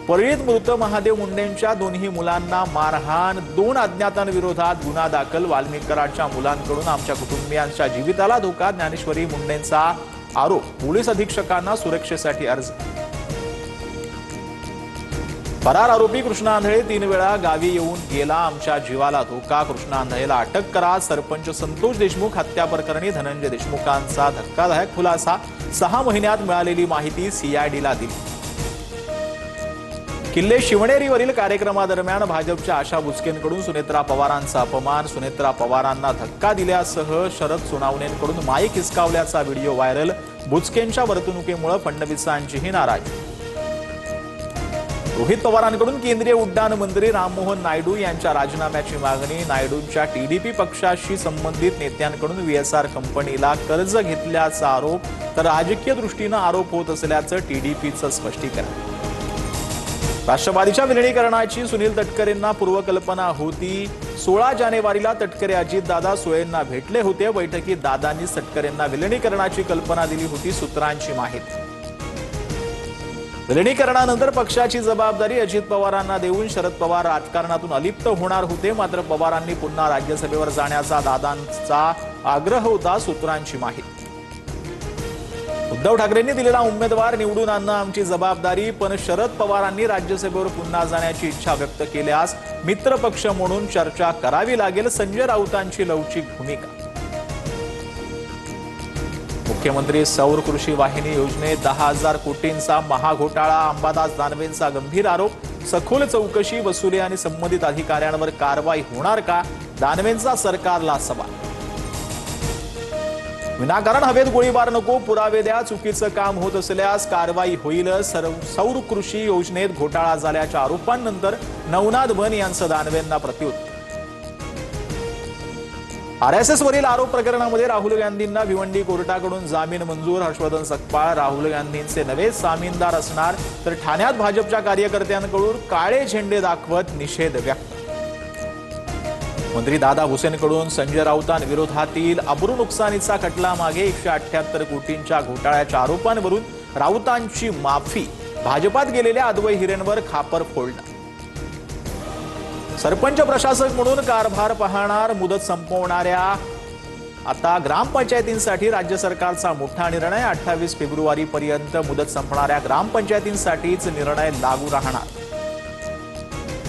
परळीत मृत महादेव मुंडेंच्या दोन्ही मुलांना मारहाण, 2 अज्ञातांविरोधात गुन्हा दाखल। वाल्मिकरांच्या मुलांकडून आमच्या कुटुंबियांच्या जीविताला धोका, ज्ञानेश्वरी मुंडेंचा आरोप। पोलीस अधीक्षकांना सुरक्षेसाठी अर्ज। फरार आरोपी कृष्णा आंधळे 3 वेळा गावी येऊन गेला, आमच्या जीवाला धोका। कृष्णा आंधळेला अटक करा। सरपंच संतोष देशमुख हत्या प्रकरणी धनंजय देशमुखांचा धक्कादायक खुलासा। 6 महिन्यात मिळालेली माहिती सीआयडीला दिली। किल्ले शिवणेरीवरील कार्यक्रमादरम्यान भाजपच्या आशा बुचकेंकडून सुनेत्रा पवारांचा अपमान। सुनेत्रा पवारांना धक्का दिल्यासह शरद सोनावणेंकडून माईक हिसकावल्याचा व्हिडिओ व्हायरल। बुचकेंच्या वर्तणुकीमुळे फडणवीसांचीही नाराजी। रोहित पवारांकडून केंद्रीय उड्डाण मंत्री राममोहन नायडू यांच्या राजीनाम्याची मागणी। नायडूंच्या टीडीपी पक्षाशी संबंधित नेत्यांकडून व्हीएसआर कंपनीला कर्ज घेतल्याचा आरोप, तर राजकीय दृष्टीने आरोप होत असल्याचं टीडीपीचं स्पष्टीकरण। राष्ट्रवादीच्या विलीनीकरणाची सुनील तटकरेंना पूर्वकल्पना होती। 16 जानेवारीला तटकरे अजितदादा सुळेंना भेटले होते। बैठकीत दादांनी तटकरेंना विलीनीकरणाची कल्पना दिली होती, सूत्रांची माहिती। विलीनीकरणानंतर पक्षाची जबाबदारी अजित पवारांना देऊन शरद पवार राजकारणातून अलिप्त होणार होते, मात्र पवारांनी पुन्हा राज्यसभेवर जाण्याचा दादांचा आग्रह होता, सूत्रांची माहिती। उद्धव ठाकरेंनी दिलेला उमेदवार निवडून आणणं आमची जबाबदारी, पण शरद पवारांनी राज्यसभेवर पुन्हा जाण्याची इच्छा व्यक्त केल्यास मित्रपक्ष म्हणून चर्चा करावी लागेल, संजय राऊतांची लवचिक भूमिका। मुख्यमंत्री सौर कृषी वाहिनी योजनेत 10,000 कोटींचा महाघोटाळा। अंबादास दानवेंचा गंभीर आरोप। सखोल चौकशी, वसुली आणि संबंधित अधिकाऱ्यांवर कारवाई होणार का? दानवेंचा सरकारला सवाल। विनाकारण हवेत गोळीबार नको, पुरावे द्या। चुकीचं काम होत असल्यास कारवाई होईल। सौर कृषी योजनेत घोटाळा झाल्याच्या आरोपांनंतर नवनाथ बन यांचं दानवेंना प्रत्युत्तर। आरएसएस वरील आरोप प्रकरणामध्ये राहुल गांधींना भिवंडी कोर्टाकडून जामीन मंजूर। हर्षवर्धन सकपाळ राहुल गांधींचे नवे जामीनदार असणार, तर ठाण्यात भाजपच्या कार्यकर्त्यांकडून काळे झेंडे दाखवत निषेध व्यक्त। मंत्री दादा भुसेंकडून संजय राऊतांविरोधातील अब्रू नुकसानीचा खटला मागे। 178 कोटींच्या घोटाळ्याच्या आरोपांवरून राऊतांची माफी। भाजपात गेलेल्या अद्वै हिरेंवर खापर फोडलं। सरपंच प्रशासक म्हणून कारभार पाहणार। मुदत संपवणाऱ्या आता ग्रामपंचायतींसाठी राज्य सरकारचा मोठा निर्णय। 28 फेब्रुवारीपर्यंत मुदत संपणाऱ्या ग्रामपंचायतींसाठीच निर्णय लागू राहणार।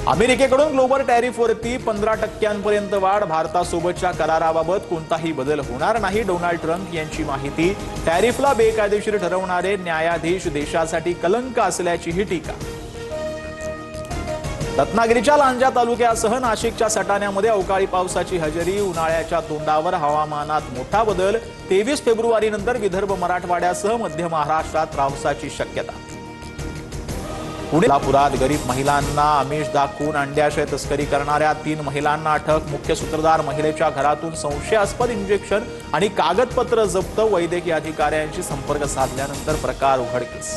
अमेरिकेकडून ग्लोबल टॅरिफवरती 15% वाढ। भारतासोबतच्या कराराबाबत कोणताही बदल होणार नाही, डोनाल्ड ट्रम्प यांची माहिती। टॅरिफला बेकायदेशीर ठरवणारे न्यायाधीश देशासाठी कलंक असल्याचीही टीका। रत्नागिरीच्या लांजा तालुक्यासह नाशिकच्या सटाण्यामध्ये अवकाळी पावसाची हजेरी। उन्हाळ्याच्या तोंडावर हवामानात मोठा बदल। 23 फेब्रुवारीनंतर विदर्भ, मराठवाड्यासह मध्य महाराष्ट्रात पावसाची शक्यता। पुण्यात गरीब महिलांना आमिष दाखवून अंड्याशय तस्करी करणाऱ्या 3 महिलांना अटक। मुख्य सूत्रधार महिलेच्या घरातून संशयास्पद इंजेक्शन आणि कागदपत्र जप्त। वैद्यकीय अधिकाऱ्यांशी संपर्क साधल्यानंतर प्रकार उघडकीस।